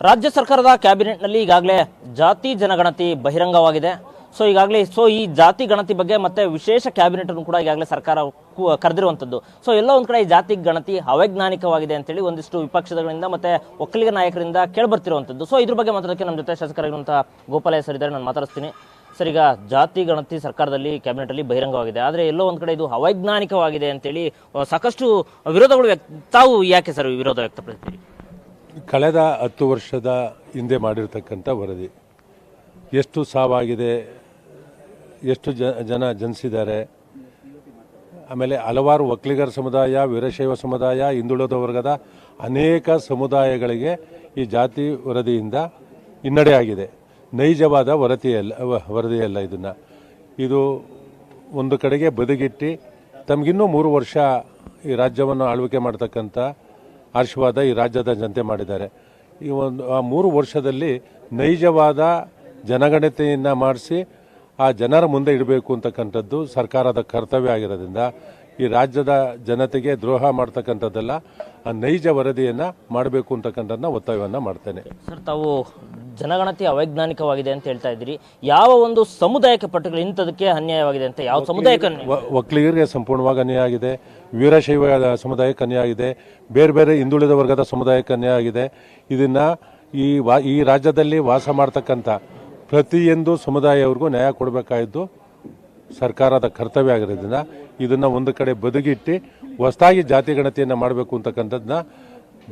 ರಾಜ್ಯ ಸರ್ಕಾರದ ಕ್ಯಾಬಿನೆಟ್ನಲ್ಲಿ ಈಗಾಗಲೇ ಜಾತಿ ಜನಗಣತಿ ಬಹಿರಂಗವಾಗಿದೆ. ಈ ಜಾತಿ ಗಣತಿ ಬಗ್ಗೆ ಮತ್ತೆ ವಿಶೇಷ ಕ್ಯಾಬಿನೆಟ್ ಅನ್ನು ಕೂಡ ಈಗಾಗಲೇ ಸರ್ಕಾರ ಕರೆದಿರುವಂತದ್ದು. ಎಲ್ಲ ಒಂದ್ ಕಡೆ ಈ ಜಾತಿ ಗಣತಿ ಅವೈಜ್ಞಾನಿಕವಾಗಿದೆ ಅಂತೇಳಿ ಒಂದಿಷ್ಟು ವಿಪಕ್ಷಗಳಿಂದ ಮತ್ತೆ ಒಕ್ಕಲಿಗ ನಾಯಕರಿಂದ ಕೇಳ್ಬರ್ತಿರುವಂತದ್ದು. ಇದ್ರ ಬಗ್ಗೆ ಮಾತಾಡೋದಕ್ಕೆ ನಮ್ಮ ಜೊತೆ ಶಾಸಕರಾಗಿರುವಂತಹ ಗೋಪಾಲಯ್ಯ ಸರ್ ಇದ್ದಾರೆ, ನಾನು ಮಾತಾಡ್ತೀನಿ. ಸರ್, ಈಗ ಜಾತಿ ಗಣತಿ ಸರ್ಕಾರದಲ್ಲಿ ಕ್ಯಾಬಿನೆಟ್ ಅಲ್ಲಿ ಬಹಿರಂಗವಾಗಿದೆ, ಆದ್ರೆ ಎಲ್ಲೋ ಒಂದ್ ಕಡೆ ಇದು ಅವೈಜ್ಞಾನಿಕವಾಗಿದೆ ಅಂತೇಳಿ ಸಾಕಷ್ಟು ವಿರೋಧಗಳು ತಾವು ಯಾಕೆ ಸರ್ ವಿರೋಧ ವ್ಯಕ್ತಪಡಿಸ್ತೀರಿ? ಕಳೆದ 10 ವರ್ಷದ ಹಿಂದೆ ಮಾಡಿರ್ತಕ್ಕಂಥ ವರದಿ, ಎಷ್ಟು ಸಾವಾಗಿದೆ, ಎಷ್ಟು ಜನ ಜನಿಸಿದ್ದಾರೆ, ಆಮೇಲೆ ಹಲವಾರು ಒಕ್ಕಲಿಗರ ಸಮುದಾಯ, ವೀರಶೈವ ಸಮುದಾಯ, ಹಿಂದುಳಿದ ವರ್ಗದ ಅನೇಕ ಸಮುದಾಯಗಳಿಗೆ ಈ ಜಾತಿ ವರದಿಯಿಂದ ಹಿನ್ನಡೆ ಆಗಿದೆ. ನೈಜವಾದ ವರದಿಯಲ್ಲ ಇದು ಒಂದು ಕಡೆಗೆ ಬದಿಗಿಟ್ಟು ತಮಗಿನ್ನೂ 3 ವರ್ಷ ಈ ರಾಜ್ಯವನ್ನು ಆಳ್ವಿಕೆ ಮಾಡ್ತಕ್ಕಂಥ ಆಶೀರ್ವಾದ ಈ ರಾಜ್ಯದ ಜನತೆ ಮಾಡಿದ್ದಾರೆ. ಆ 3 ವರ್ಷದಲ್ಲಿ ನೈಜವಾದ ಜನಗಣತಿಯನ್ನು ಮಾಡಿಸಿ ಆ ಜನರ ಮುಂದೆ ಇಡಬೇಕು ಅಂತಕ್ಕಂಥದ್ದು ಸರ್ಕಾರದ ಕರ್ತವ್ಯ ಆಗಿರೋದ್ರಿಂದ ಈ ರಾಜ್ಯದ ಜನತೆಗೆ ದ್ರೋಹ ಮಾಡ್ತಕ್ಕಂಥದ್ದಲ್ಲ, ಆ ನೈಜ ವರದಿಯನ್ನು ಮಾಡಬೇಕು ಅಂತಕ್ಕಂಥದ್ದನ್ನ ಒತ್ತಾಯವನ್ನು ಮಾಡ್ತೇನೆ. ಸರ್, ತಾವು ಜನಗಣತಿ ಅವೈಜ್ಞಾನಿಕವಾಗಿದೆ ಅಂತ ಹೇಳ್ತಾ ಇದ್ದೀರಿ. ಯಾವ ಒಂದು ಸಮುದಾಯಕ್ಕೆ ಪರ್ಟಿಕ್ಯುಲರ್ ಇಂಥದಕ್ಕೆ ಅನ್ಯಾಯವಾಗಿದೆ ಅಂತ ಯಾವ ಸಮುದಾಯಕ್ಕೆ? ಒಕ್ಕಲಿಗರಿಗೆ ಸಂಪೂರ್ಣವಾಗಿ ಅನ್ಯಾಯ ಆಗಿದೆ, ವೀರಶೈವ ಸಮುದಾಯಕ್ಕೆ ಅನ್ಯಾಯ ಆಗಿದೆ, ಬೇರೆ ಬೇರೆ ಹಿಂದುಳಿದ ವರ್ಗದ ಸಮುದಾಯಕ್ಕೆ ಅನ್ಯಾಯ ಆಗಿದೆ. ಇದನ್ನ ಈ ರಾಜ್ಯದಲ್ಲಿ ವಾಸ ಮಾಡ್ತಕ್ಕಂಥ ಪ್ರತಿಯೊಂದು ಸಮುದಾಯವ್ರಿಗೂ ನ್ಯಾಯ ಕೊಡಬೇಕಾಗಿದ್ದು ಸರ್ಕಾರದ ಕರ್ತವ್ಯ ಆಗಿರೋದ್ರಿಂದ ಇದನ್ನ ಒಂದು ಕಡೆ ಬದಿಗಿಟ್ಟು ಹೊಸದಾಗಿ ಜಾತಿ ಗಣತಿಯನ್ನು ಮಾಡಬೇಕು ಅಂತಕ್ಕಂಥದ್ದನ್ನ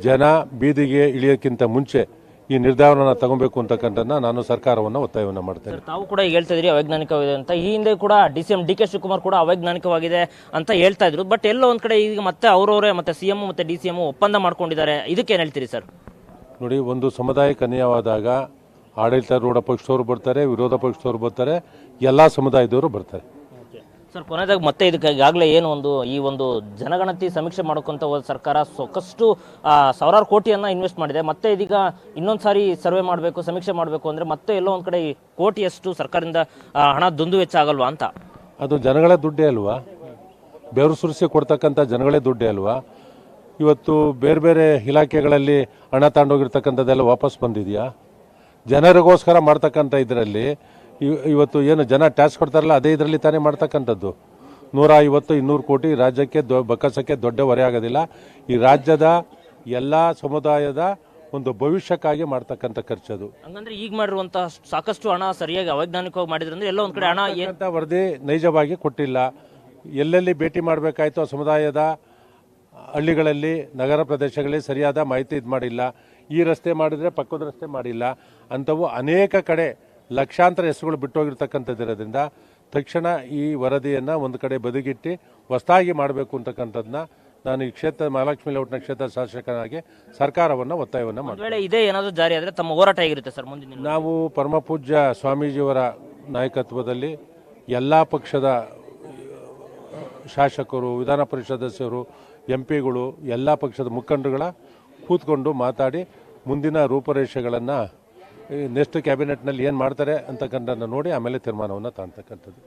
ಜನ ಬೀದಿಗೆ ಇಳಿಯೋಕ್ಕಿಂತ ಮುಂಚೆ ಈ ನಿರ್ಧಾರವನ್ನು ತಗೋಬೇಕು ಅಂತಕ್ಕಂಥದ್ದನ್ನ ನಾನು ಸರ್ಕಾರವನ್ನು ಒತ್ತಾಯವನ್ನು ಮಾಡ್ತೇನೆ. ತಾವು ಕೂಡ ಈಗ ಹೇಳ್ತಾ ಇದ್ರಿ ಅವೈಜ್ಞಾನಿಕವಾಗಿದೆ ಅಂತ. ಈ ಹಿಂದೆ ಕೂಡ DCM DK ಶಿವಕುಮಾರ್ ಕೂಡ ಅವೈಜ್ಞಾನಿಕವಾಗಿದೆ ಅಂತ ಹೇಳ್ತಾ ಇದ್ರು. ಬಟ್ ಎಲ್ಲೋ ಒಂದ್ ಕಡೆ ಈಗ ಮತ್ತೆ ಅವರವರೇ ಮತ್ತೆ CM ಮತ್ತೆ DCM ಒಪ್ಪಂದ ಮಾಡ್ಕೊಂಡಿದ್ದಾರೆ. ಇದಕ್ಕೇನು ಹೇಳ್ತೀರಿ ಸರ್? ನೋಡಿ, ಒಂದು ಸಮುದಾಯಕ್ಕೆ ಅನ್ಯಾಯವಾದಾಗ ಆಡಳಿತಾರೂಢ ಪಕ್ಷದವರು ಬರ್ತಾರೆ, ವಿರೋಧ ಪಕ್ಷದವರು ಬರ್ತಾರೆ, ಎಲ್ಲಾ ಸಮುದಾಯದವರು ಬರ್ತಾರೆ. ಸರ್, ಕೊನೆಯದಾಗ ಮತ್ತೆ ಇದಕ್ಕೆ ಈಗಾಗಲೇ ಈ ಒಂದು ಜನಗಣತಿ ಸಮೀಕ್ಷೆ ಮಾಡೋಕ್ಕಂತ ಸರ್ಕಾರ ಸಾಕಷ್ಟು ಸಾವಿರಾರು ಕೋಟಿಯನ್ನ ಇನ್ವೆಸ್ಟ್ ಮಾಡಿದೆ. ಮತ್ತೆ ಇದೀಗ ಇನ್ನೊಂದ್ಸಾರಿ ಸರ್ವೆ ಮಾಡಬೇಕು, ಸಮೀಕ್ಷೆ ಮಾಡಬೇಕು ಅಂದ್ರೆ ಮತ್ತೆ ಎಲ್ಲೋ ಒಂದ್ ಕಡೆ ಕೋಟಿಯಷ್ಟು ಸರ್ಕಾರದಿಂದ ಹಣ ದುಂದು ವೆಚ್ಚ ಆಗಲ್ವಾ ಅಂತ? ಅದು ಜನಗಳೇ ದುಡ್ಡೇ ಅಲ್ವಾ? ಬೆವರು ಸುರಿಸಿ ಕೊಡ್ತಕ್ಕಂಥ ಜನಗಳೇ ದುಡ್ಡೇ ಅಲ್ವಾ? ಇವತ್ತು ಬೇರೆ ಬೇರೆ ಇಲಾಖೆಗಳಲ್ಲಿ ಹಣ ತಗೊಂಡೋಗಿರ್ತಕ್ಕಂಥದ್ದೆಲ್ಲ ವಾಪಸ್ ಬಂದಿದೆಯಾ? ಜನರಿಗೋಸ್ಕರ ಮಾಡ್ತಕ್ಕಂಥ ಇದರಲ್ಲಿ ಇವತ್ತು ಏನು ಜನ ಟ್ಯಾಕ್ಸ್ ಕೊಡ್ತಾರಲ್ಲ, ಅದೇ ಇದರಲ್ಲಿ ತಾನೇ ಮಾಡ್ತಕ್ಕಂಥದ್ದು. 150-200 ಕೋಟಿ ರಾಜ್ಯಕ್ಕೆ ಬಕ್ಕಸಕ್ಕೆ ದೊಡ್ಡ ಹೊರೆ ಆಗೋದಿಲ್ಲ. ಈ ರಾಜ್ಯದ ಎಲ್ಲ ಸಮುದಾಯದ ಒಂದು ಭವಿಷ್ಯಕ್ಕಾಗಿ ಮಾಡ್ತಕ್ಕಂಥ ಖರ್ಚದು. ಹಂಗಂದ್ರೆ ಈಗ ಮಾಡಿರುವಂತಹ ಸಾಕಷ್ಟು ಹಣ ಸರಿಯಾಗಿ ಅವೈಜ್ಞಾನಿಕವಾಗಿ ಮಾಡಿದ್ರಂದ್ರೆ ಎಲ್ಲ ಒಂದ್ ಕಡೆ ಹಣ ವರದಿ ನೈಜವಾಗಿ ಕೊಟ್ಟಿಲ್ಲ. ಎಲ್ಲೆಲ್ಲಿ ಭೇಟಿ ಮಾಡಬೇಕಾಯ್ತು ಆ ಸಮುದಾಯದ ಹಳ್ಳಿಗಳಲ್ಲಿ, ನಗರ ಪ್ರದೇಶಗಳಲ್ಲಿ ಸರಿಯಾದ ಮಾಹಿತಿ ಮಾಡಿಲ್ಲ. ಈ ರಸ್ತೆ ಮಾಡಿದ್ರೆ ಪಕ್ಕದ ರಸ್ತೆ ಮಾಡಿಲ್ಲ. ಅಂಥವು ಅನೇಕ ಕಡೆ ಲಕ್ಷಾಂತರ ಹೆಸರುಗಳು ಬಿಟ್ಟೋಗಿರ್ತಕ್ಕಂಥದ್ದಿರೋದ್ರಿಂದ ತಕ್ಷಣ ಈ ವರದಿಯನ್ನು ಒಂದು ಕಡೆ ಬದಿಗಿಟ್ಟು ಹೊಸದಾಗಿ ಮಾಡಬೇಕು ಅಂತಕ್ಕಂಥದ್ದನ್ನ ನಾನು ಈ ಕ್ಷೇತ್ರ ಮಹಾಲಕ್ಷ್ಮಿ ಲೇಔಟ್ನ ಕ್ಷೇತ್ರ ಶಾಸಕನಾಗಿ ಸರ್ಕಾರವನ್ನು ಒತ್ತಾಯವನ್ನು ಮಾಡ್ತೀನಿ. ಇದೇ ಏನಾದರೂ ಜಾರಿ ಆದರೆ ತಮ್ಮ ಹೋರಾಟ ಹೇಗಿರುತ್ತೆ ಸರ್ ಮುಂದಿನ? ನಾವು ಪರಮಪೂಜ್ಯ ಸ್ವಾಮೀಜಿಯವರ ನಾಯಕತ್ವದಲ್ಲಿ ಎಲ್ಲ ಪಕ್ಷದ ಶಾಸಕರು, ವಿಧಾನ ಪರಿಷತ್ ಸದಸ್ಯರು, MP ಗಳು, ಎಲ್ಲ ಪಕ್ಷದ ಮುಖಂಡರುಗಳ ಕೂತ್ಕೊಂಡು ಮಾತಾಡಿ ಮುಂದಿನ ರೂಪರೇಷೆಗಳನ್ನು ನೆಕ್ಸ್ಟ್ ಕ್ಯಾಬಿನೆಟ್ನಲ್ಲಿ ಏನು ಮಾಡ್ತಾರೆ ಅಂತಕ್ಕಂಥದ್ದನ್ನು ನೋಡಿ ಆಮೇಲೆ ತೀರ್ಮಾನವನ್ನು ತಗೊಳ್ತಕ್ಕಂಥದ್ದು.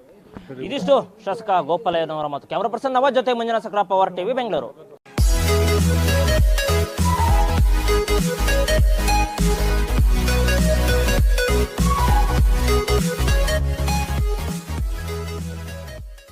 ಇದಿಷ್ಟು ಶಾಸಕ ಗೋಪಾಲಯ್ಯನವರ ಮಾತು. ಕ್ಯಾಮರಾ ಪರ್ಸನ್ ನವಾಜ್ ಜೊತೆ ಮಂಜುನಾಥ್ ಸಕ್ರ, ಪವರ್ ಟಿವಿ, ಬೆಂಗಳೂರು.